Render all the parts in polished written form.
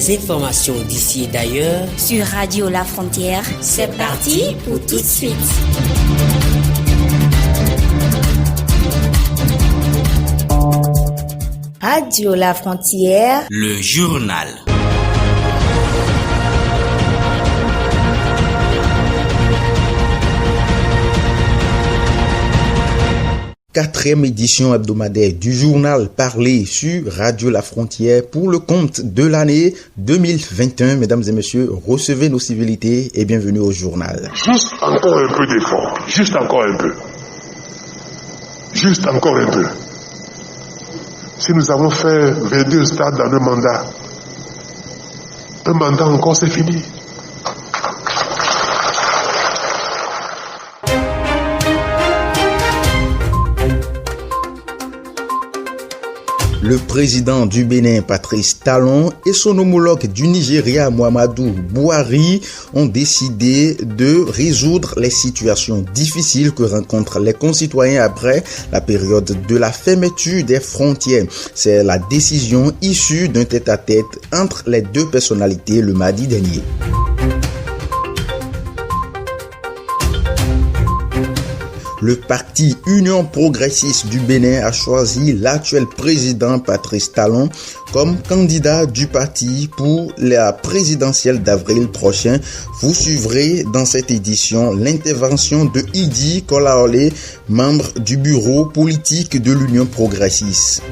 les informations d'ici et d'ailleurs sur Radio La Frontière. C'est parti pour tout de suite. Radio La Frontière, le journal. Quatrième édition hebdomadaire du journal parlé sur Radio La Frontière pour le compte de l'année 2021. Mesdames et messieurs, recevez nos civilités et bienvenue au journal. Juste encore un peu d'effort, juste encore un peu. Juste encore un peu. Si nous avons fait 22 stades dans un mandat encore c'est fini. Le président du Bénin, Patrice Talon, et son homologue du Nigeria, Muhammadu Buhari, ont décidé de résoudre les situations difficiles que rencontrent les concitoyens après la période de la fermeture des frontières. C'est la décision issue d'un tête-à-tête entre les deux personnalités le mardi dernier. Le parti Union Progressiste du Bénin a choisi l'actuel président Patrice Talon comme candidat du parti pour la présidentielle d'avril prochain. Vous suivrez dans cette édition l'intervention de Idi Kolaole, membre du bureau politique de l'Union Progressiste.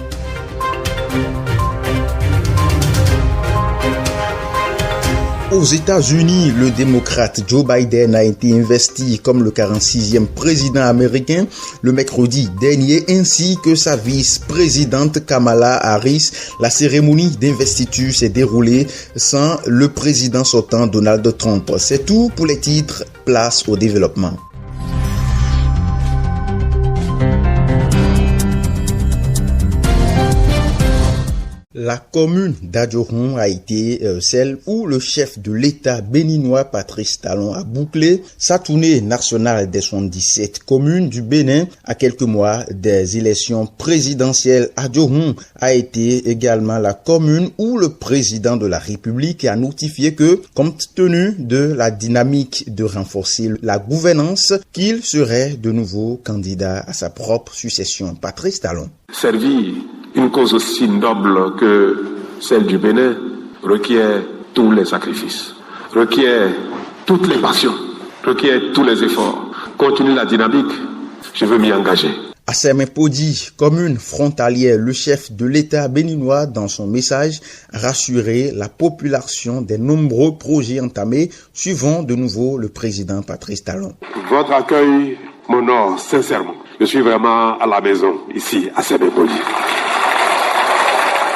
Aux États-Unis, le démocrate Joe Biden a été investi comme le 46e président américain le mercredi dernier, ainsi que sa vice-présidente Kamala Harris. La cérémonie d'investiture s'est déroulée sans le président sortant Donald Trump. C'est tout pour les titres. Place au développement. La commune d'Adjoron a été celle où le chef de l'État béninois Patrice Talon a bouclé sa tournée nationale des 77 communes du Bénin à quelques mois des élections présidentielles. Adjoron a été également la commune où le président de la République a notifié que, compte tenu de la dynamique de renforcer la gouvernance, qu'il serait de nouveau candidat à sa propre succession. Patrice Talon. Servir une cause aussi noble que celle du Bénin requiert tous les sacrifices, requiert toutes les passions, requiert tous les efforts. Compte tenu de la dynamique, je veux m'y engager. À Semen-Podi, commune frontalière, le chef de l'État béninois, dans son message, a rassuré la population des nombreux projets entamés, suivant de nouveau le président Patrice Talon. Votre accueil m'honore sincèrement. Je suis vraiment à la maison, ici, à Semen-Podi.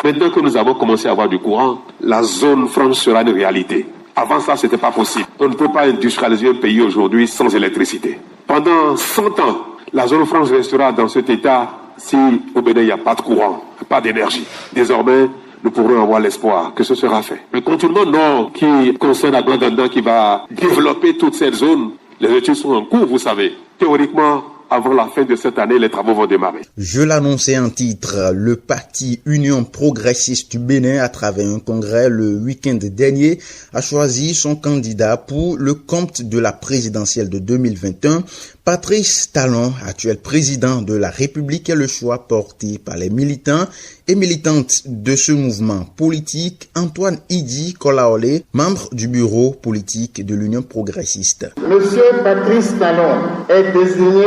Maintenant que nous avons commencé à avoir du courant, la zone franche sera une réalité. Avant ça, ce n'était pas possible. On ne peut pas industrialiser un pays aujourd'hui sans électricité. Pendant 100 ans, la zone franche restera dans cet état si au Bénin il n'y a pas de courant, pas d'énergie. Désormais, nous pourrons avoir l'espoir que ce sera fait. Le contournement nord qui concerne la Grande qui va développer toute cette zone, les études sont en cours, vous savez. Théoriquement, avant la fin de cette année, les travaux vont démarrer. Je l'annonçais en titre, le parti Union Progressiste du Bénin, à travers un congrès le week-end dernier, a choisi son candidat pour le compte de la présidentielle de 2021. Patrice Talon, actuel président de la République, est le choix porté par les militants et militantes de ce mouvement politique. Antoine Idi Kolaole, membre du bureau politique de l'Union Progressiste. Monsieur Patrice Talon est désigné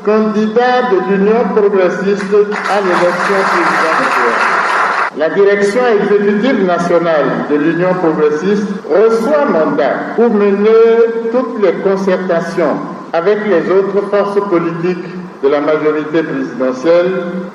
candidat de l'Union Progressiste à l'élection présidentielle. La direction exécutive nationale de l'Union Progressiste reçoit mandat pour mener toutes les concertations avec les autres forces politiques de la majorité présidentielle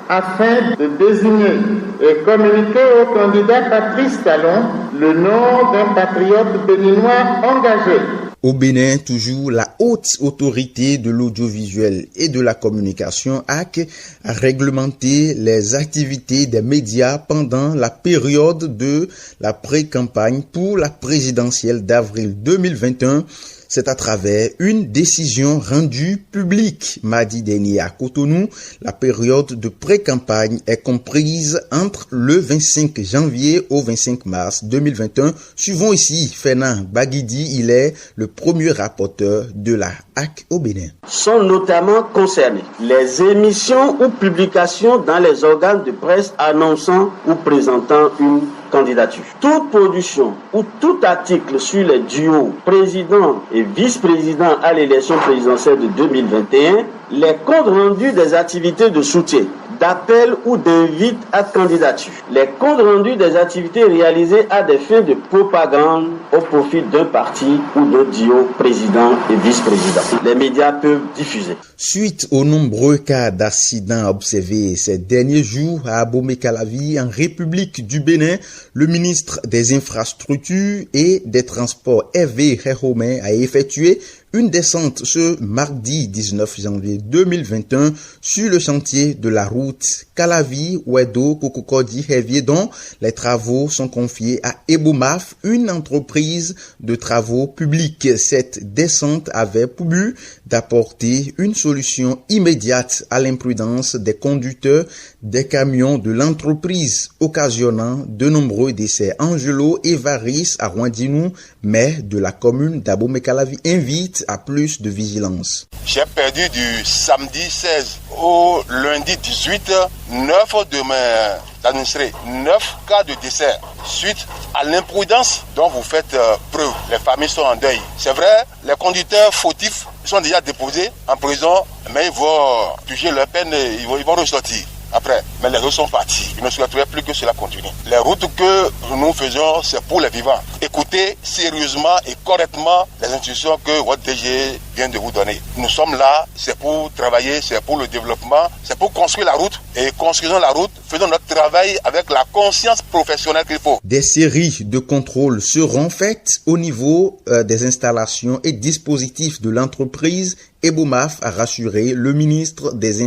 afin de désigner et communiquer au candidat Patrice Talon le nom d'un patriote béninois engagé. Au Bénin, toujours, la haute autorité de l'audiovisuel et de la communication AC a réglementé les activités des médias pendant la période de la pré-campagne pour la présidentielle d'avril 2021. C'est à travers une décision rendue publique mardi dernier à Cotonou. La période de pré-campagne est comprise entre le 25 janvier au 25 mars 2021. Suivons ici Fernand Baguidi, il est le premier rapporteur de la HAC au Bénin. Sont notamment concernés les émissions ou publications dans les organes de presse annonçant ou présentant une candidature. Toute production ou tout article sur les duos président et vice-président à l'élection présidentielle de 2021, les comptes rendus des activités de soutien, d'appel ou d'invite à candidature, les comptes rendus des activités réalisées à des fins de propagande au profit d'un parti ou d'un duo président et vice-président. Les médias peuvent diffuser. Suite aux nombreux cas d'accidents observés ces derniers jours à Abomey-Calavi en République du Bénin, le ministre des Infrastructures et des Transports Hervé Réhomen a effectué une descente ce mardi 19 janvier 2021 sur le chantier de la route Calavi-Ouedo-Kokokodi-Hervier dont les travaux sont confiés à Ebomaf, une entreprise de travaux publics. Cette descente avait pour but d'apporter une solution immédiate à l'imprudence des conducteurs des camions de l'entreprise, occasionnant de nombreux décès. Angelo Evaris à Rouandinou, maire de la commune d'Abomey-Calavi, invite à plus de vigilance. J'ai perdu du samedi 16 au lundi 18, 9 de mes administrés, 9 cas de décès suite à l'imprudence dont vous faites preuve. Les familles sont en deuil. C'est vrai, les conducteurs fautifs sont déjà déposés en prison, mais ils vont juger leur peine et ils vont ressortir. Après, mais les routes sont partis. Il ne souhaiterait plus que cela continue. Les routes que nous faisons, c'est pour les vivants. Écoutez sérieusement et correctement les instructions que votre DG vient de vous donner. Nous sommes là, c'est pour travailler, c'est pour le développement, c'est pour construire la route. Et construisons la route, faisons notre travail avec la conscience professionnelle qu'il faut. Des séries de contrôles seront faites au niveau des installations et dispositifs de l'entreprise. Ebomaf a rassuré le ministre des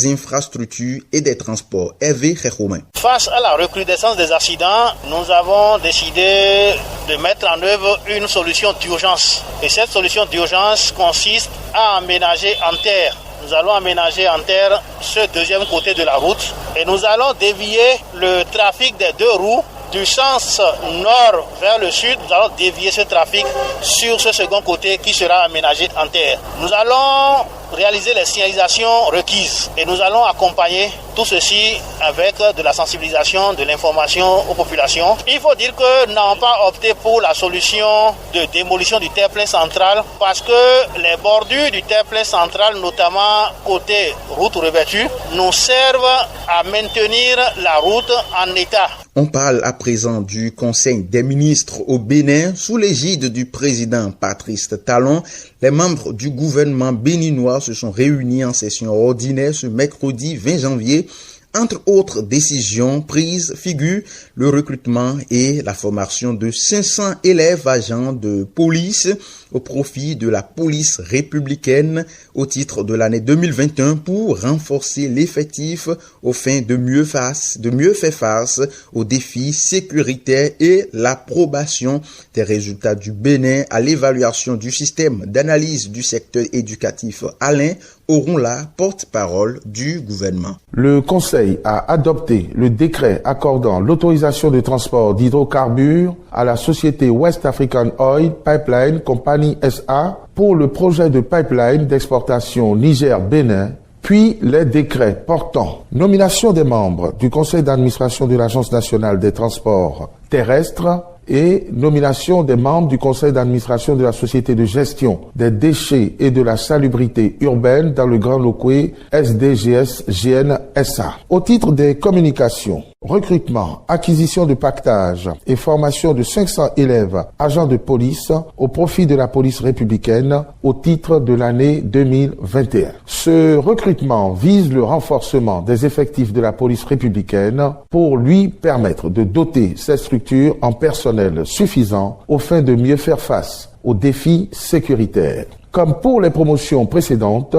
Infrastructures et des Transports, Hervé Réhomen. Face à la recrudescence des accidents, nous avons décidé de mettre en œuvre une solution d'urgence. Et cette solution d'urgence consiste à aménager en terre. Nous allons aménager en terre ce deuxième côté de la route et nous allons dévier le trafic des deux roues du sens nord vers le sud. Nous allons dévier ce trafic sur ce second côté qui sera aménagé en terre. Nous allons réaliser les signalisations requises et nous allons accompagner tout ceci avec de la sensibilisation, de l'information aux populations. Il faut dire que nous n'avons pas opté pour la solution de démolition du terre-plein central parce que les bordures du terre-plein central, notamment côté route revêtue, nous servent à maintenir la route en état. On parle à présent du Conseil des ministres au Bénin sous l'égide du président Patrice Talon. Les membres du gouvernement béninois se sont réunis en session ordinaire ce mercredi 20 janvier. Entre autres décisions prises figurent le recrutement et la formation de 500 élèves agents de police au profit de la police républicaine au titre de l'année 2021 pour renforcer l'effectif aux fins de mieux faire face aux défis sécuritaires et l'approbation des résultats du Bénin à l'évaluation du système d'analyse du secteur éducatif. Alain Orunla, porte-parole du gouvernement. Le Conseil a adopté le décret accordant l'autorisation de transport d'hydrocarbures à la société West African Oil Pipeline Company SA pour le projet de pipeline d'exportation Niger-Bénin, puis les décrets portant nomination des membres du Conseil d'administration de l'Agence nationale des transports terrestres et nomination des membres du conseil d'administration de la société de gestion des déchets et de la salubrité urbaine dans le Grand Locoué SDGS GN SA. Au titre des communications, recrutement, acquisition de pactage et formation de 500 élèves agents de police au profit de la police républicaine au titre de l'année 2021. Ce recrutement vise le renforcement des effectifs de la police républicaine pour lui permettre de doter cette structure en personnel suffisant aux fins de mieux faire face aux défis sécuritaires. Comme pour les promotions précédentes,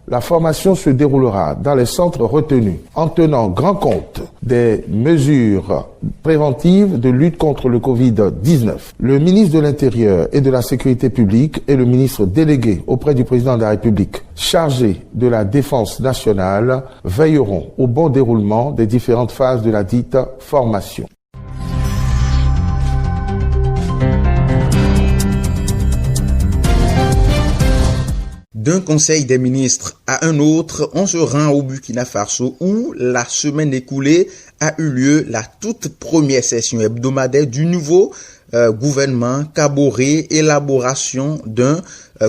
La formation se déroulera dans les centres retenus en tenant grand compte des mesures préventives de lutte contre le Covid-19. Le ministre de l'Intérieur et de la Sécurité publique et le ministre délégué auprès du président de la République chargé de la défense nationale veilleront au bon déroulement des différentes phases de la dite formation. D'un conseil des ministres à un autre, on se rend au Burkina Faso où la semaine écoulée a eu lieu la toute première session hebdomadaire du nouveau gouvernement Kaboré, élaboration d'un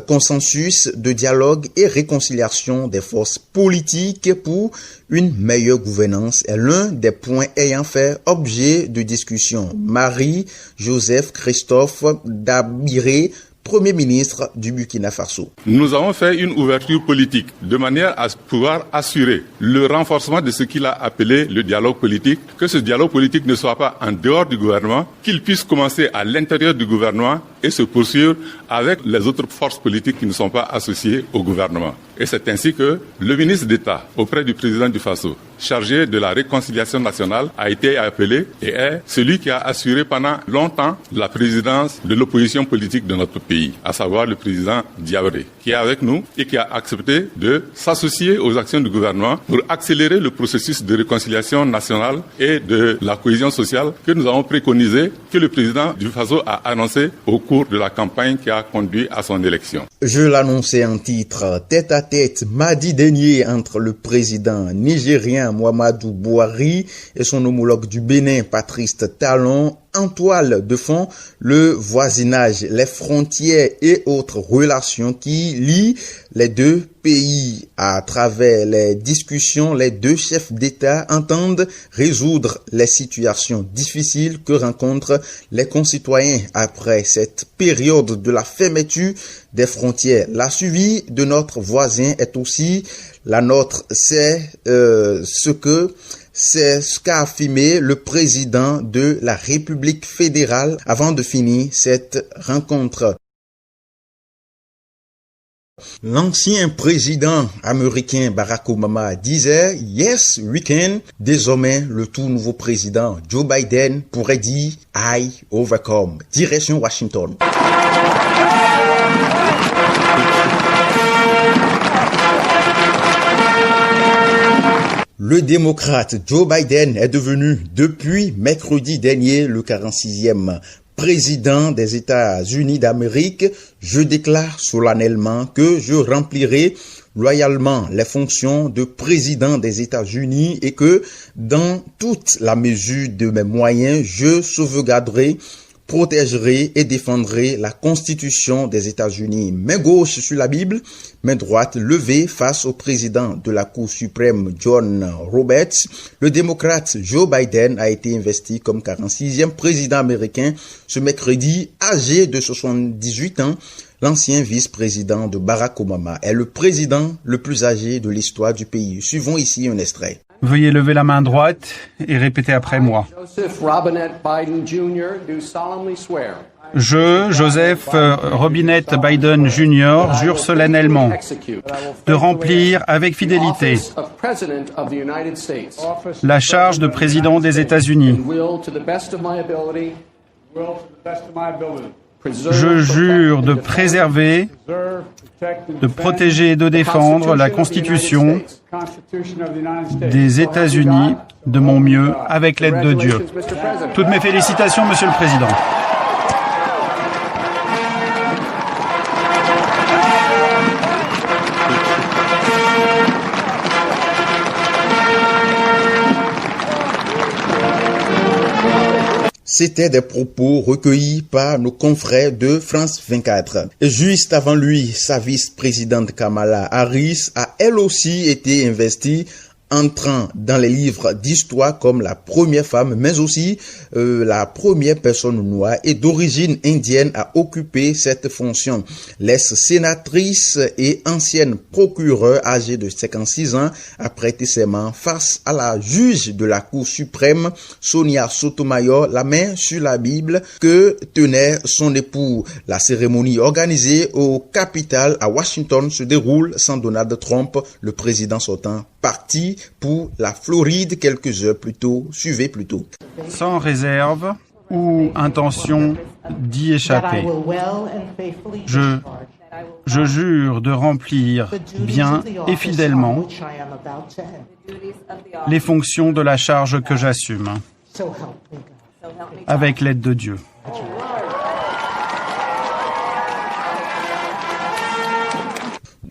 consensus de dialogue et réconciliation des forces politiques pour une meilleure gouvernance est l'un des points ayant fait objet de discussion. Marie-Joseph Christophe Dabiré, Premier ministre du Burkina Faso. Nous avons fait une ouverture politique de manière à pouvoir assurer le renforcement de ce qu'il a appelé le dialogue politique, que ce dialogue politique ne soit pas en dehors du gouvernement, qu'il puisse commencer à l'intérieur du gouvernement et se poursuivre avec les autres forces politiques qui ne sont pas associées au gouvernement. Et c'est ainsi que le ministre d'État auprès du président du Faso, chargé de la réconciliation nationale, a été appelé et est celui qui a assuré pendant longtemps la présidence de l'opposition politique de notre pays, à savoir le président Diabré, qui est avec nous et qui a accepté de s'associer aux actions du gouvernement pour accélérer le processus de réconciliation nationale et de la cohésion sociale que nous avons préconisé, que le président du Faso a annoncé au cours de la campagne qui a conduit à son élection. Je l'annonçais en titre, tête à tête mardi dernier entre le président nigérien Muhammadu Buhari et son homologue du Bénin Patrice Talon. En toile de fond, le voisinage, les frontières et autres relations qui lient les deux pays. À travers les discussions, les deux chefs d'État entendent résoudre les situations difficiles que rencontrent les concitoyens après cette période de la fermeture des frontières. La suivi de notre voisin est aussi la nôtre. C'est ce qu'a affirmé le président de la République fédérale avant de finir cette rencontre. L'ancien président américain Barack Obama disait « Yes, we can ». Désormais, le tout nouveau président Joe Biden pourrait dire « I overcome ». Direction Washington. Le démocrate Joe Biden est devenu depuis mercredi dernier le 46e président des États-Unis d'Amérique. Je déclare solennellement que je remplirai loyalement les fonctions de président des États-Unis et que dans toute la mesure de mes moyens, je sauvegarderai, protégerai et défendrai la Constitution des États-Unis. Main gauche sur la Bible, main droite levée face au président de la Cour suprême John Roberts. Le démocrate Joe Biden a été investi comme 46e président américain ce mercredi, âgé de 78 ans. L'ancien vice-président de Barack Obama est le président le plus âgé de l'histoire du pays. Suivons ici un extrait. Veuillez lever la main droite et répéter après moi. Je, Joseph Robinette Biden Jr., jure solennellement de remplir avec fidélité la charge de président des États-Unis. Je jure de préserver, de protéger et de défendre la Constitution des États-Unis de mon mieux, avec l'aide de Dieu. Toutes mes félicitations, Monsieur le Président. C'était des propos recueillis par nos confrères de France 24. Et juste avant lui, sa vice-présidente Kamala Harris a elle aussi été investie entrant dans les livres d'histoire comme la première femme, mais aussi la première personne noire et d'origine indienne à occuper cette fonction. L'ex-sénatrice et ancienne procureure âgée de 56 ans a prêté serment face à la juge de la Cour suprême, Sonia Sotomayor, la main sur la Bible que tenait son époux. La cérémonie organisée au Capitole à Washington se déroule sans Donald Trump, le président sortant, parti pour la Floride quelques heures plus tôt. Suivez plus tôt. Sans réserve ou intention d'y échapper. Je jure de remplir bien et fidèlement les fonctions de la charge que j'assume, avec l'aide de Dieu.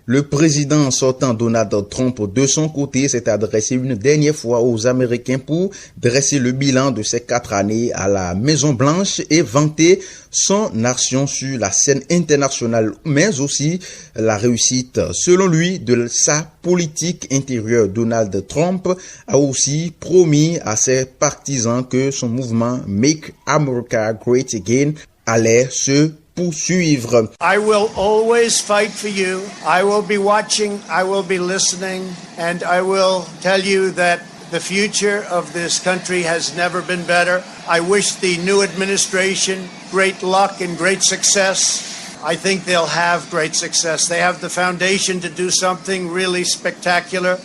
Le président sortant Donald Trump, de son côté, s'est adressé une dernière fois aux Américains pour dresser le bilan de ces 4 années à la Maison-Blanche et vanter son action sur la scène internationale, mais aussi la réussite, selon lui, de sa politique intérieure. Donald Trump a aussi promis à ses partisans que son mouvement Make America Great Again allait se poursuivre. I will always fight for you. I will be watching, I will be listening, and I will tell you that the future of this country has never been better. I wish the new administration great luck and great success. I think they'll have great success. They have the foundation to do something really spectacular.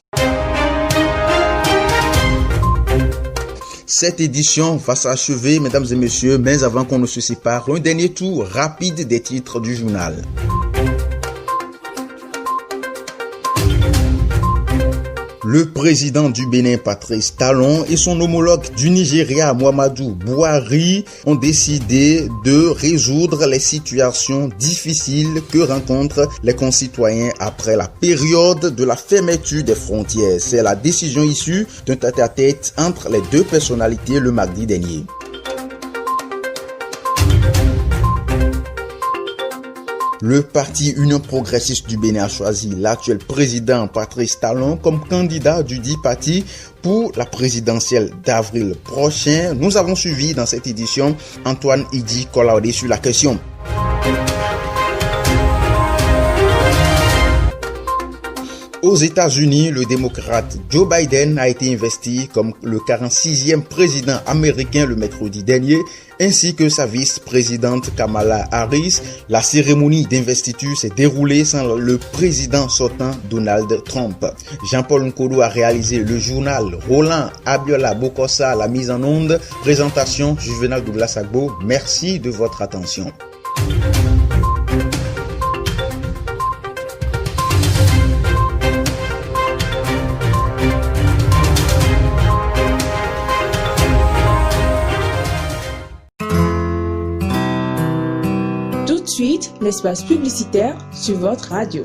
Cette édition va s'achever, mesdames et messieurs, mais avant qu'on ne se sépare, un dernier tour rapide des titres du journal. Le président du Bénin, Patrice Talon, et son homologue du Nigeria, Muhammadu Buhari, ont décidé de résoudre les situations difficiles que rencontrent les concitoyens après la période de la fermeture des frontières. C'est la décision issue d'un tête-à-tête entre les deux personnalités le mardi dernier. Le parti Union progressiste du Bénin a choisi l'actuel président Patrice Talon comme candidat du dit parti pour la présidentielle d'avril prochain. Nous avons suivi dans cette édition Antoine Idi Kolaode sur la question. Aux États-Unis, le démocrate Joe Biden a été investi comme le 46e président américain le mercredi dernier, ainsi que sa vice-présidente Kamala Harris. La cérémonie d'investiture s'est déroulée sans le président sortant Donald Trump. Jean-Paul Nkodo a réalisé le journal, Roland Abiola Bokosa la mise en onde, présentation Juvenal Douglas Agbo. Merci de votre attention. Suite, l'espace publicitaire sur votre radio.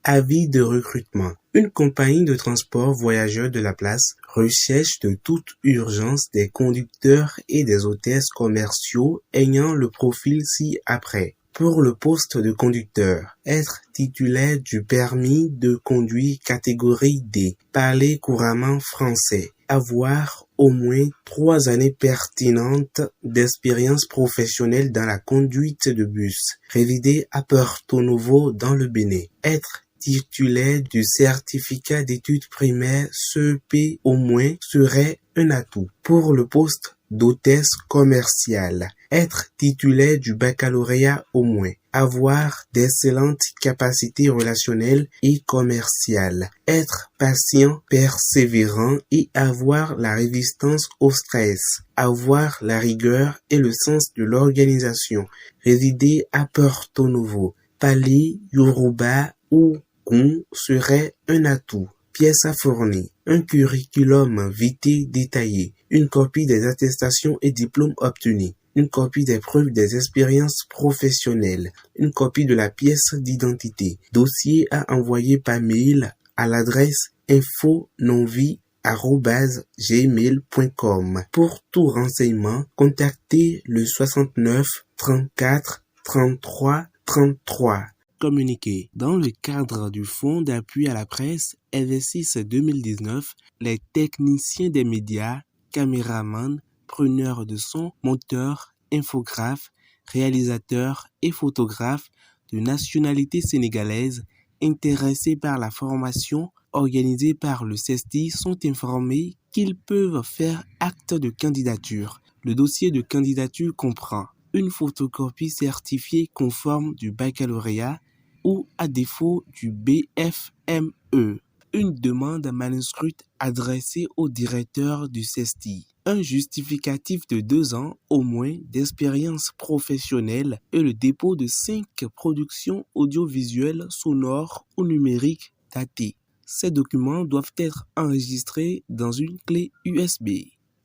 Avis de recrutement. Une compagnie de transport voyageurs de la place recherche de toute urgence des conducteurs et des hôtesses commerciaux ayant le profil ci-après. Pour le poste de conducteur, être titulaire du permis de conduire catégorie D, parler couramment français, avoir au moins 3 années pertinentes d'expérience professionnelle dans la conduite de bus, résider à Porto Novo dans le Bénin, être titulaire du certificat d'études primaires CEP au moins serait un atout. Pour le poste d'hôtesse commerciale, être titulaire du baccalauréat au moins, avoir d'excellentes capacités relationnelles et commerciales, être patient, persévérant et avoir la résistance au stress, avoir la rigueur et le sens de l'organisation, résider à Porto Novo, parler Yoruba ou Gon serait un atout. Pièces à fournir, un curriculum vitae détaillé, une copie des attestations et diplômes obtenus, une copie des preuves des expériences professionnelles, une copie de la pièce d'identité, dossier à envoyer par mail à l'adresse info-nonvie@gmail.com. Pour tout renseignement, contactez le 69 34 33 33. communiqué. Dans le cadre du Fonds d'appui à la presse Investis 2019, les techniciens des médias, caméramans, preneurs de son, monteurs, infographes, réalisateurs et photographes de nationalité sénégalaise intéressés par la formation organisée par le CESTI sont informés qu'ils peuvent faire acte de candidature. Le dossier de candidature comprend une photocopie certifiée conforme du baccalauréat ou à défaut du BFME, une demande manuscrite adressée au directeur du CESTI, un justificatif de 2 ans au moins d'expérience professionnelle et le dépôt de 5 productions audiovisuelles, sonores ou numériques datées. Ces documents doivent être enregistrés dans une clé USB.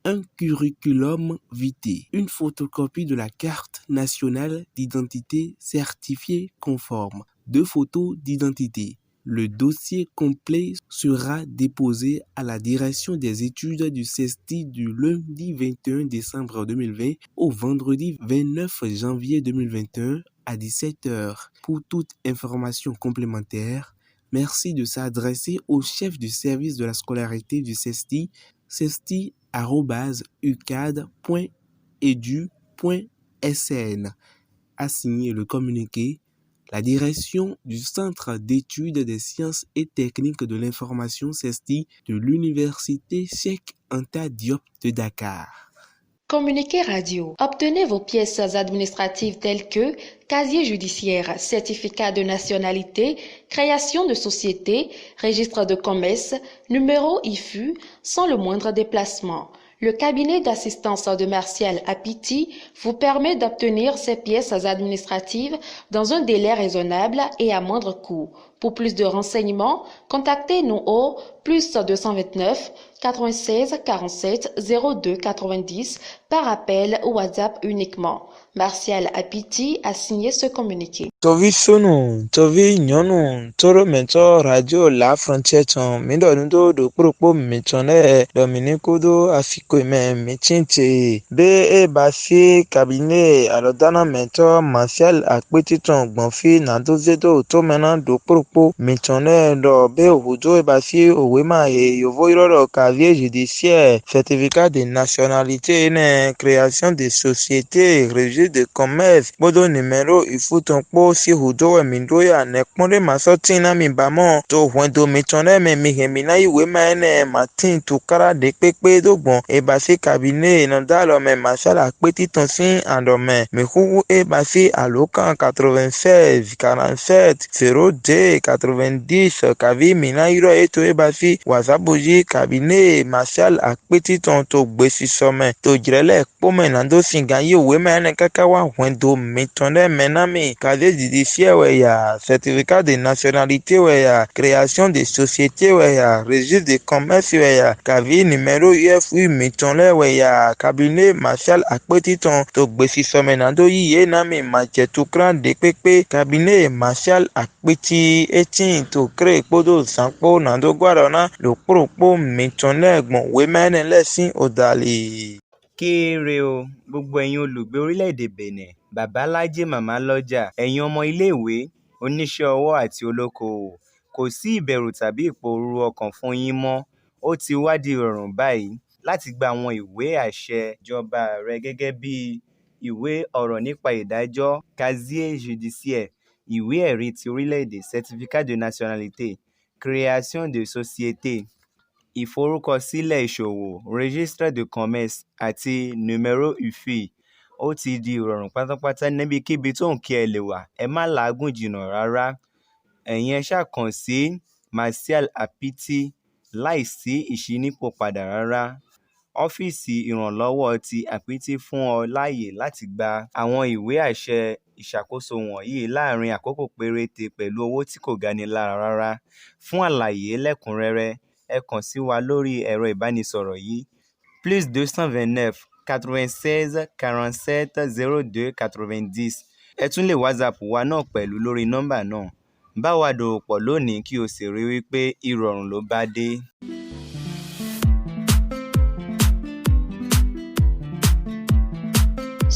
Un curriculum vitae, une photocopie de la carte nationale d'identité certifiée conforme, 2 photos d'identité. Le dossier complet sera déposé à la direction des études du CESTI du lundi 21 décembre 2020 au vendredi 29 janvier 2021 à 17h. Pour toute information complémentaire, merci de s'adresser au chef du service de la scolarité du CESTI, cesti@ucad.edu.sn. A signé le communiqué la direction du Centre d'études des sciences et techniques de l'information CESTI de l'Université Cheikh Anta Diop de Dakar. Communiqué radio. Obtenez vos pièces administratives telles que casier judiciaire, certificat de nationalité, création de société, registre de commerce, numéro IFU, sans le moindre déplacement. Le cabinet d'assistance de Martial Apiti vous permet d'obtenir ces pièces administratives dans un délai raisonnable et à moindre coût. Pour plus de renseignements, contactez-nous au +229 96 47 02 90 par appel ou WhatsApp uniquement. Martial Apiti a signé ce communiqué. Tovi sonu, tovi nyonu, toro mento radio La Frontière ton, mindo nudo do propo metone, Dominico do afiko me metinte, be e basi cabinet alodana mento Martial Apiti ton gbonfi na dozedo to mena do propo metone do be ohudo e basi owema e yovo iroro casier judiciaire, certificat de nationalité ne création de société, registre de commerce, bodo numéro il faut ton po si hudo e mindoya ne kponde masotina mi bamo to wendo mitone me mihemina iwe ma ene matin to kara de pepe dogbon e basi cabinet no dalo me Martial Apiti ton sin andome me hu e basi alokan 96 47 02 90 kavi mina iro eto e basi wasabuji cabinet Martial Apiti ton to gbesi some to jirele pome nando singa iwe ma ene kakawa wendo mitone menami casier judiciaire weya, certificat de nationalité weya, création de société weya, registre de commerce weya, cavi numéro UFU mitone weya, cabinet Martial Apiti ton to gbesi somenando yiye nami majetu kran de pepe, cabinet Martial Apiti etin to crée podo sanpo nando guarana lo propo mitone gbon wemene lesin odali. Kéré o, gbogbo ẹ̀yin olùgbé orílẹ̀-èdè Benin, babalájé màmá lọ́jà, ẹ̀yin ọmọ iléèwé, oníṣẹ́ ọwọ́ àti olókoòwò, kò sí ìbẹ̀rù tàbí ìpòrúru ọkàn fún yín mọ́. Ó ti wá di ìrọ̀rùn báyìí láti gba àwọn ìwé àṣẹ ìjọba rẹ gẹ́gẹ́ bí ìwé ọ̀rọ̀ nípa ìdájọ́, casier judiciaire, ìwé ẹ̀rí ti orílẹ̀-èdè, certificat de nationalité, création de société, ìforúkọsílẹ̀ ìṣòwò, registre de commerce àti numéro IFI. Ó ti di ìrọ̀rùn pátápátá níbikíbi tó ń kí ẹ lè wà. Ẹ má làágùn jìnnà rárá. Ẹ̀yin ẹ ṣáà kàn sí Martial Apiti láìsí ìṣínípò padà rárá. Ọ́fíìsì ìrànlọ́wọ́ ti Apiti fún ọ láàyè láti gba àwọn ìwé àṣẹ ìṣàkóso wọ̀nyí láàárín àkókò péréte pẹ̀lú owó tí kò gani lára rárá. Fún àlàyé lẹ́kùnrẹ́rẹ́, ẹ kàn sí wa lórí ẹ̀rọ ìbánisọ̀rọ̀ yìí +229 96 47 02 90. Ẹ tún lè WhatsApp wa náà pẹ̀lú lórí nọ́mbà náà. Bá wa dòwò pọ̀ lónìí kí o sì rí wípé ìrọ̀rùn ló bá dé.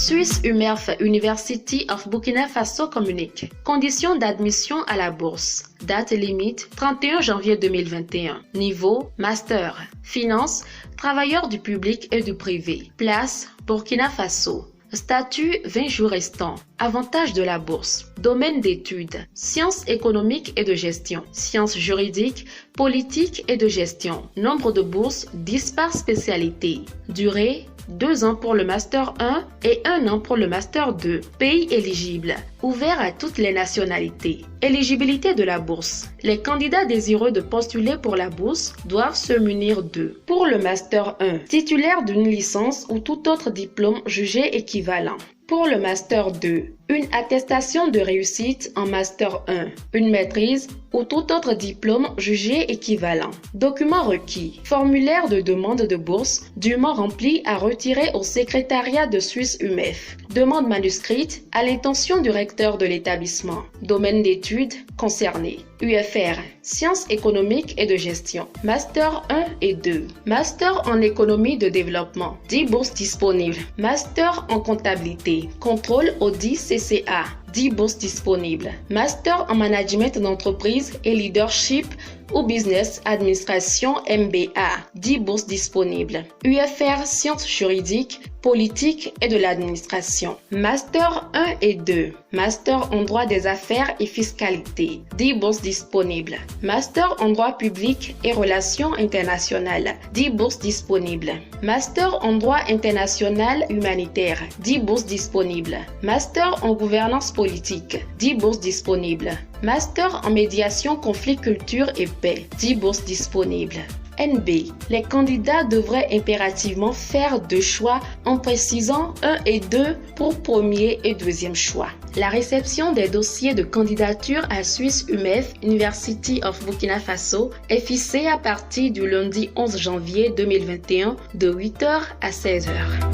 Swiss UMEF University of Burkina Faso communique. Conditions d'admission à la bourse. Date limite 31 janvier 2021. Niveau master. Finance, travailleurs du public et du privé. Place Burkina Faso. Statut 20 jours restants. Avantages de la bourse. Domaine d'études. Sciences économiques et de gestion. Sciences juridiques, politiques et de gestion. Nombre de bourses 10 par spécialité. Durée 2 ans pour le Master 1 et 1 an pour le Master 2. Pays éligible. Ouvert à toutes les nationalités. Éligibilité de la bourse. Les candidats désireux de postuler pour la bourse doivent se munir de. Pour le Master 1, titulaire d'une licence ou tout autre diplôme jugé équivalent. Pour le Master 2, une attestation de réussite en Master 1, une maîtrise ou tout autre diplôme jugé équivalent. Documents requis. Formulaire de demande de bourse dûment rempli à retirer au secrétariat de Swiss UMEF. Demande manuscrite à l'intention du recteur de l'établissement. Domaine d'études concerné. UFR, Sciences économiques et de gestion. Master 1 et 2. Master en économie de développement. 10 bourses disponibles. Master en comptabilité. Contrôle audit CCA. 10 bourses disponibles. Master en management d'entreprise et leadership ou business administration MBA. 10 bourses disponibles. UFR Sciences juridiques, politiques et de l'administration. Master 1 et 2. Master en droit des affaires et fiscalité. 10 bourses disponibles. Master en droit public et relations internationales. 10 bourses disponibles. Master en droit international humanitaire. 10 bourses disponibles. Master en gouvernance politique. 10 bourses disponibles. Master en médiation, conflit, culture et paix. 10 bourses disponibles. NB. Les candidats devraient impérativement faire 2 choix en précisant 1 et 2 pour premier et deuxième choix. La réception des dossiers de candidature à Swiss UMEF University of Burkina Faso est fixée à partir du lundi 11 janvier 2021 de 8h à 16h.